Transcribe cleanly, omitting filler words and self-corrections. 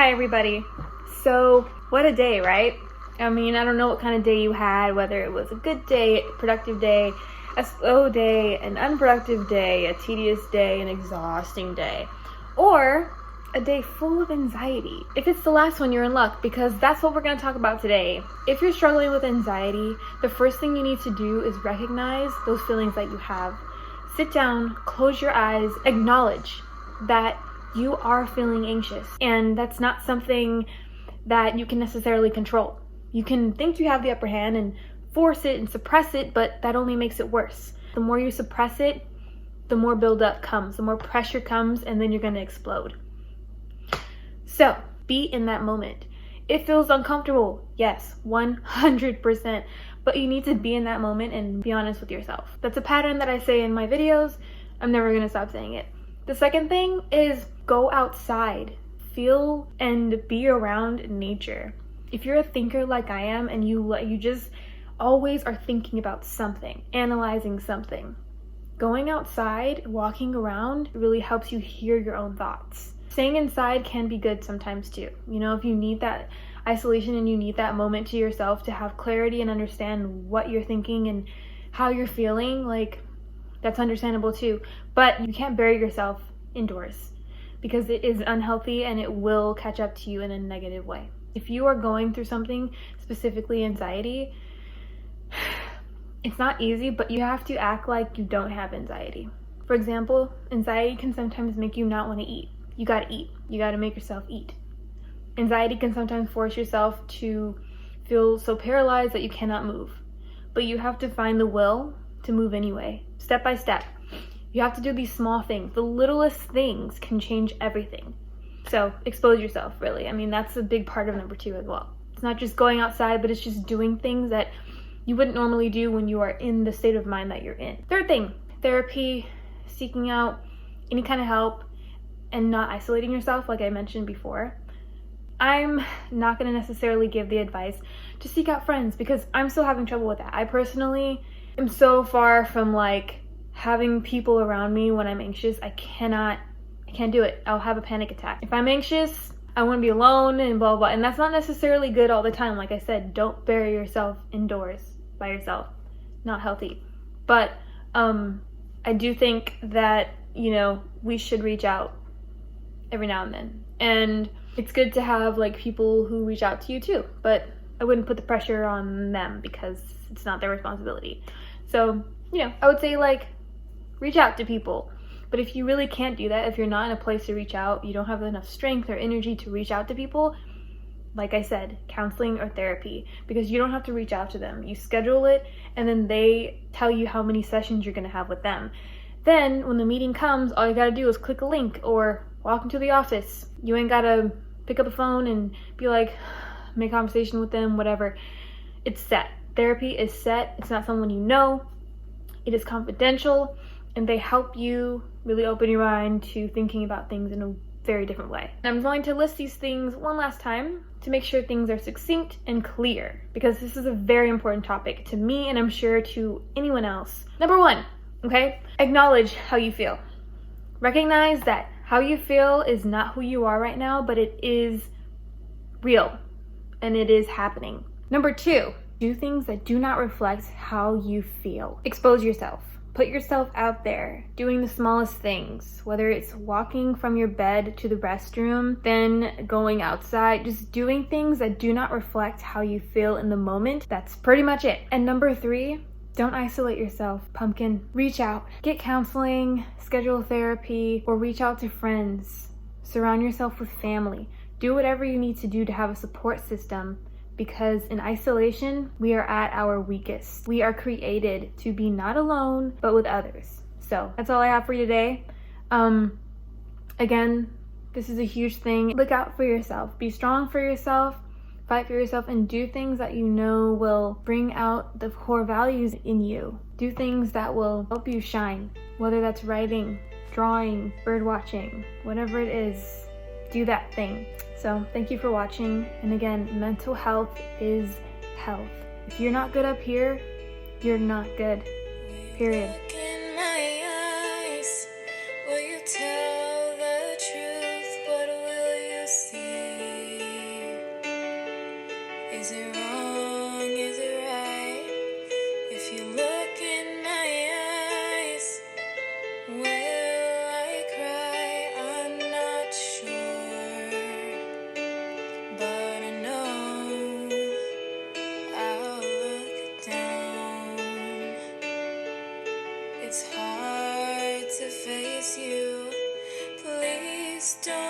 Hi everybody. So what a day, right? I mean, I don't know what kind of day you had, whether it was a good day, a productive day, a slow day, an unproductive day, a tedious day, an exhausting day, or a day full of anxiety. If it's the last one, you're in luck, because that's what we're going to talk about today. If you're struggling with anxiety, the first thing you need to do is recognize those feelings that you have. Sit down, close your eyes, acknowledge that you are feeling anxious, and that's not something that you can necessarily control. You can think you have the upper hand and force it and suppress it, but that only makes it worse. The more you suppress it, the more buildup comes, the more pressure comes, and then you're going to explode. So be in that moment. It feels uncomfortable, yes, 100%, but you need to be in that moment and be honest with yourself. That's a pattern that I say in my videos. I'm never going to stop saying it. The second thing is go outside, feel and be around nature. If you're a thinker like I am and you just always are thinking about something, analyzing something, going outside, walking around really helps you hear your own thoughts. Staying inside can be good sometimes too. You know, if you need that isolation and you need that moment to yourself to have clarity and understand what you're thinking and how you're feeling, like, that's understandable too. But you can't bury yourself indoors because it is unhealthy and it will catch up to you in a negative way. If you are going through something, specifically anxiety, it's not easy, but you have to act like you don't have anxiety. For example, anxiety can sometimes make you not want to eat. You gotta eat. You gotta make yourself eat. Anxiety can sometimes force yourself to feel so paralyzed that you cannot move. But you have to find the will to move anyway, step by step. You have to do these small things. The littlest things can change everything. So expose yourself, really. I mean, that's a big part of number 2 as well. It's not just going outside, but it's just doing things that you wouldn't normally do when you are in the state of mind that you're in. Third thing, therapy, seeking out any kind of help, and not isolating yourself like I mentioned before. I'm not going to necessarily give the advice to seek out friends because I'm still having trouble with that. I personally am so far from like having people around me when I'm anxious. I can't do it. I'll have a panic attack. If I'm anxious, I want to be alone and blah, blah, and that's not necessarily good all the time. Like I said, don't bury yourself indoors by yourself. Not healthy. But I do think that, you know, we should reach out every now and then. And it's good to have like people who reach out to you too, but I wouldn't put the pressure on them because it's not their responsibility. So, you know, I would say like reach out to people. But if you really can't do that, if you're not in a place to reach out, you don't have enough strength or energy to reach out to people, like I said, counseling or therapy, because you don't have to reach out to them. You schedule it and then they tell you how many sessions you're going to have with them. Then when the meeting comes, all you got to do is click a link or walk into the office. You ain't got to pick up a phone and be like, make conversation with them, whatever. It's set. Therapy is set. It's not someone you know. It is confidential, and they help you really open your mind to thinking about things in a very different way. And I'm going to list these things one last time to make sure things are succinct and clear, because this is a very important topic to me and I'm sure to anyone else. Number 1, okay? Acknowledge how you feel. Recognize that how you feel is not who you are right now, but it is real and it is happening. Number 2, do things that do not reflect how you feel. Expose yourself. Put yourself out there, doing the smallest things, whether it's walking from your bed to the restroom, then going outside, just doing things that do not reflect how you feel in the moment. That's pretty much it. And number 3, don't isolate yourself, pumpkin. Reach out, get counseling, schedule therapy, or reach out to friends. Surround yourself with family. Do whatever you need to do to have a support system, because in isolation, we are at our weakest. We are created to be not alone, but with others. So that's all I have for you today. Again, this is a huge thing. Look out for yourself. Be strong for yourself. Fight for yourself and do things that you know will bring out the core values in you. Do things that will help you shine, whether that's writing, drawing, bird watching, whatever it is, do that thing. So thank you for watching. And again, mental health is health. If you're not good up here, you're not good. Period. Look in my eyes. Will you tell the truth? What will you see? story.